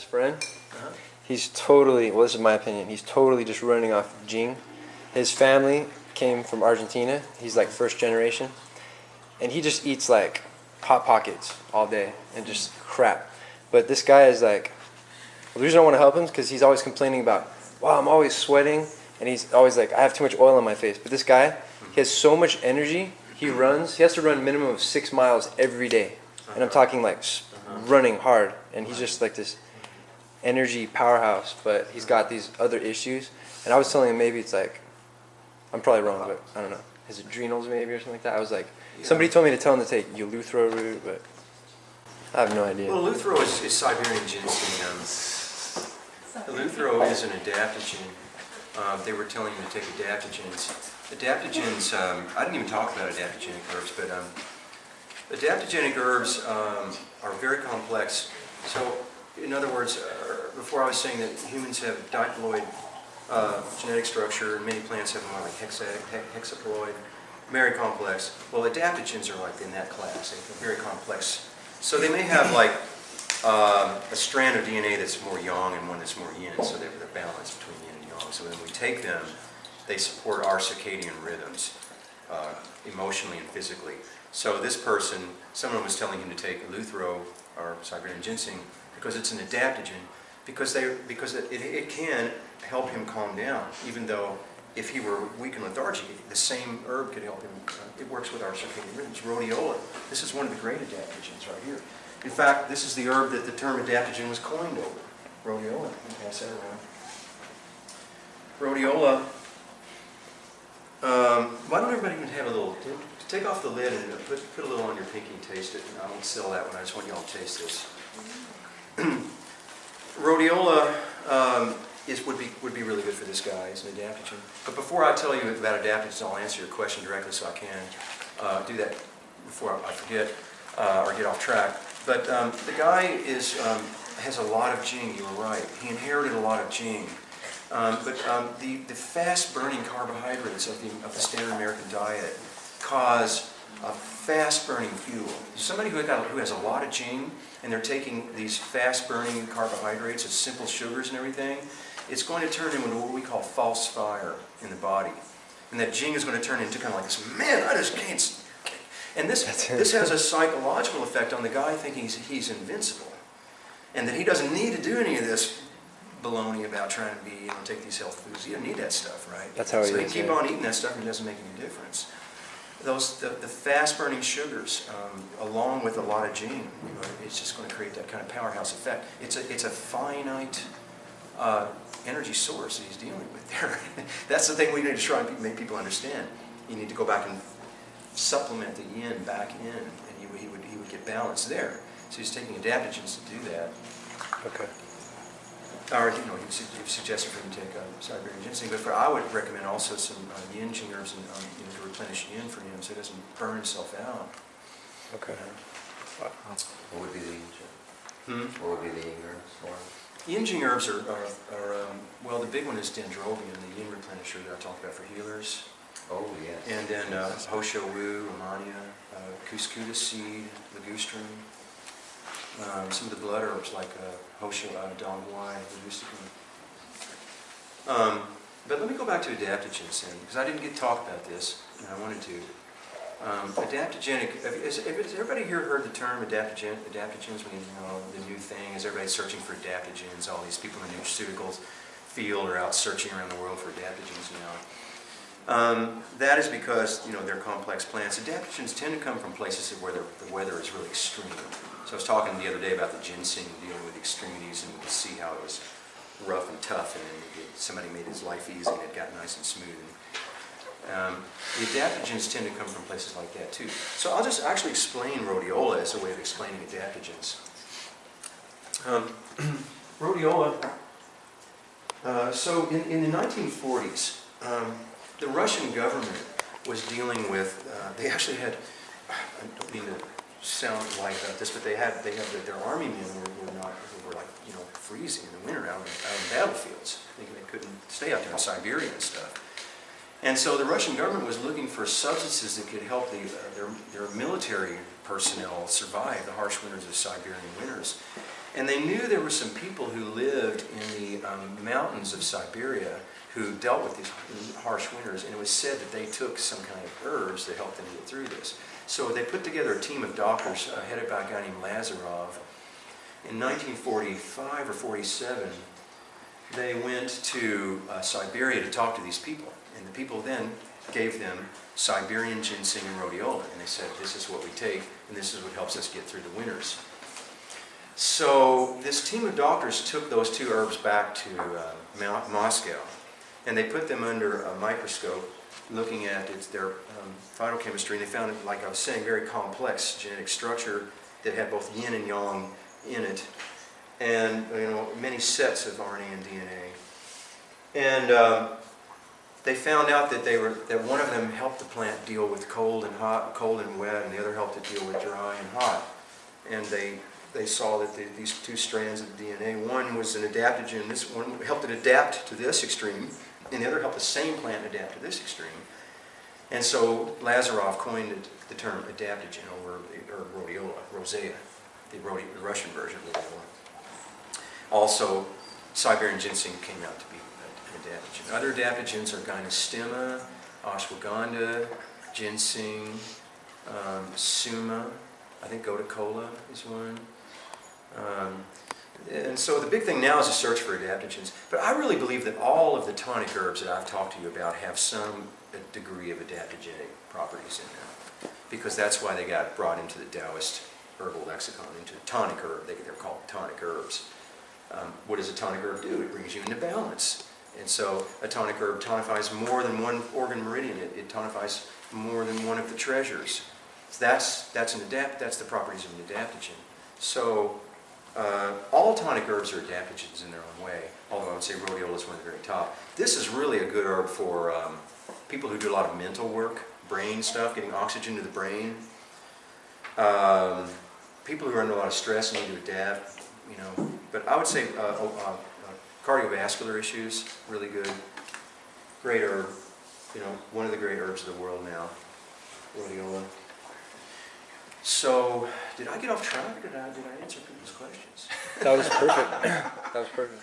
this friend. He's totally, well, this is my opinion, he's totally just running off Jing. His family came from Argentina. He's like first generation. And he just eats like Hot Pockets all day and just crap. But this guy is like, the reason I want to help him is because he's always complaining about, wow, I'm always sweating. And he's always like, I have too much oil on my face. But this guy, he has so much energy. He has to run a minimum of 6 miles every day. And I'm talking like running hard. And he's just like this energy powerhouse. But he's got these other issues. And I was telling him maybe it's like, I'm probably wrong, but I don't know, his adrenals maybe or something like that. I was like, somebody told me to tell him to take Eleuthero root, but I have no idea. Well, Eleuthero is Siberian ginseng. Eleuthero is an adaptogen. They were telling me to take adaptogens. Adaptogens, I didn't even talk about adaptogenic herbs, but adaptogenic herbs are very complex. So, in other words, before I was saying that humans have diploid genetic structure, and many plants have more like hexaploid, very complex. Well, adaptogens are like in that class. They're very complex. So they may have like a strand of DNA that's more yang and one that's more yin, so they're balanced between yin and yang. So when we take them, they support our circadian rhythms, emotionally and physically. So this person, someone was telling him to take Eleuthero or Siberian ginseng because it's an adaptogen, because it can help him calm down, even though if he were weak and lethargic, the same herb could help him. It works with our circadian rhythms. Rhodiola, this is one of the great adaptogens right here. In fact, this is the herb that the term adaptogen was coined over. Rhodiola, let me pass that around. Rhodiola, why don't everybody even have a little, take off the lid and put a little on your pinky and taste it. I won't sell that one, I just want you all to taste this. Rhodiola would be really good for this guy. It's an adaptogen. But before I tell you about adaptogens, I'll answer your question directly so I can do that before I forget or get off track. But the guy has a lot of Jing, you were right. He inherited a lot of Jing. But the fast-burning carbohydrates of the standard American diet cause a fast-burning fuel. Somebody who has a lot of Jing, and they're taking these fast-burning carbohydrates, as simple sugars and everything, it's going to turn into what we call false fire in the body. And that Jing is going to turn into kind of like this, man, I just can't. And this has a psychological effect on the guy thinking he's invincible. And that he doesn't need to do any of this baloney about trying to be, take these health foods. You don't need that stuff, right? That's how he is. So he keep on eating that stuff and it doesn't make any difference. The fast-burning sugars, along with a lot of Jing, it's just going to create that kind of powerhouse effect. It's a finite energy source that he's dealing with there. That's the thing we need to try and make people understand. You need to go back and supplement the yin back in, and he would get balance there. So he's taking adaptogens to do that. Okay. Or he suggested for him to take Siberian ginseng, but I would recommend also some yin Jing herbs and to replenish yin for him, so he doesn't burn himself out. Okay. What would be the yin? What would be the yin herbs? Yin Jing herbs are well, the big one is dendrobium, the yin replenisher that I talked about for healers. Oh, yes. And then Hosho Wu, Rehmannia, Cuscuta seed, ligustrum. Some of the blood herbs like Hosho, Dongguai, ligustrum. But let me go back to adaptogens then, because I didn't get to talk about this, and I wanted to. Adaptogenic, has everybody here heard the term adaptogens? The new thing, is everybody searching for adaptogens? All these people in the nutraceuticals field are out searching around the world for adaptogens now. That is because they're complex plants. Adaptogens tend to come from places where the weather is really extreme. So I was talking the other day about the ginseng dealing with extremities, and you could see how it was rough and tough, and then somebody made his life easy and it got nice and smooth. The adaptogens tend to come from places like that too. So I'll just actually explain rhodiola as a way of explaining adaptogens. Rhodiola. So in the 1940s, the Russian government was dealing with. They actually had. I don't mean to sound like this, but they had their army men were like freezing in the winter out in battlefields. They couldn't stay out there in Siberia and stuff. And so the Russian government was looking for substances that could help their military personnel survive the harsh winters of Siberian winters. And they knew there were some people who lived in the mountains of Siberia who dealt with these harsh winters, and it was said that they took some kind of herbs that helped them get through this. So they put together a team of doctors headed by a guy named Lazarov. In 1945 or 47, they went to Siberia to talk to these people, and the people then gave them Siberian ginseng and rhodiola, and they said, this is what we take, and this is what helps us get through the winters. So this team of doctors took those two herbs back to Moscow, and they put them under a microscope, looking at their phytochemistry, and they found, like I was saying, very complex genetic structure that had both yin and yang in it, and many sets of RNA and DNA. And they found out that one of them helped the plant deal with cold and hot, cold and wet, and the other helped it deal with dry and hot. And they saw that these two strands of DNA, one was an adaptogen, this one helped it adapt to this extreme, and the other helped the same plant adapt to this extreme. And so Lazarov coined the term adaptogen over rhodiola, rosea, the Russian version of rhodiola. Also, Siberian ginseng came out to be an adaptogen. Other adaptogens are gynostemma, ashwagandha, ginseng, suma, I think gotu-kola is one. And so the big thing now is a search for adaptogens. But I really believe that all of the tonic herbs that I've talked to you about have some degree of adaptogenic properties in them, because that's why they got brought into the Taoist herbal lexicon, into tonic herb. They're called tonic herbs. What does a tonic herb do? It brings you into balance. And so a tonic herb tonifies more than one organ meridian. It tonifies more than one of the treasures. So that's the properties of an adaptogen. So all tonic herbs are adaptogens in their own way, although I would say rhodiola is one at the very top. This is really a good herb for people who do a lot of mental work, brain stuff, getting oxygen to the brain. People who are under a lot of stress need to adapt, But I would say cardiovascular issues, really good. Great herb, one of the great herbs of the world now, rhodiola. So, did I get off track, or did I answer people's questions? That was perfect. That was perfect.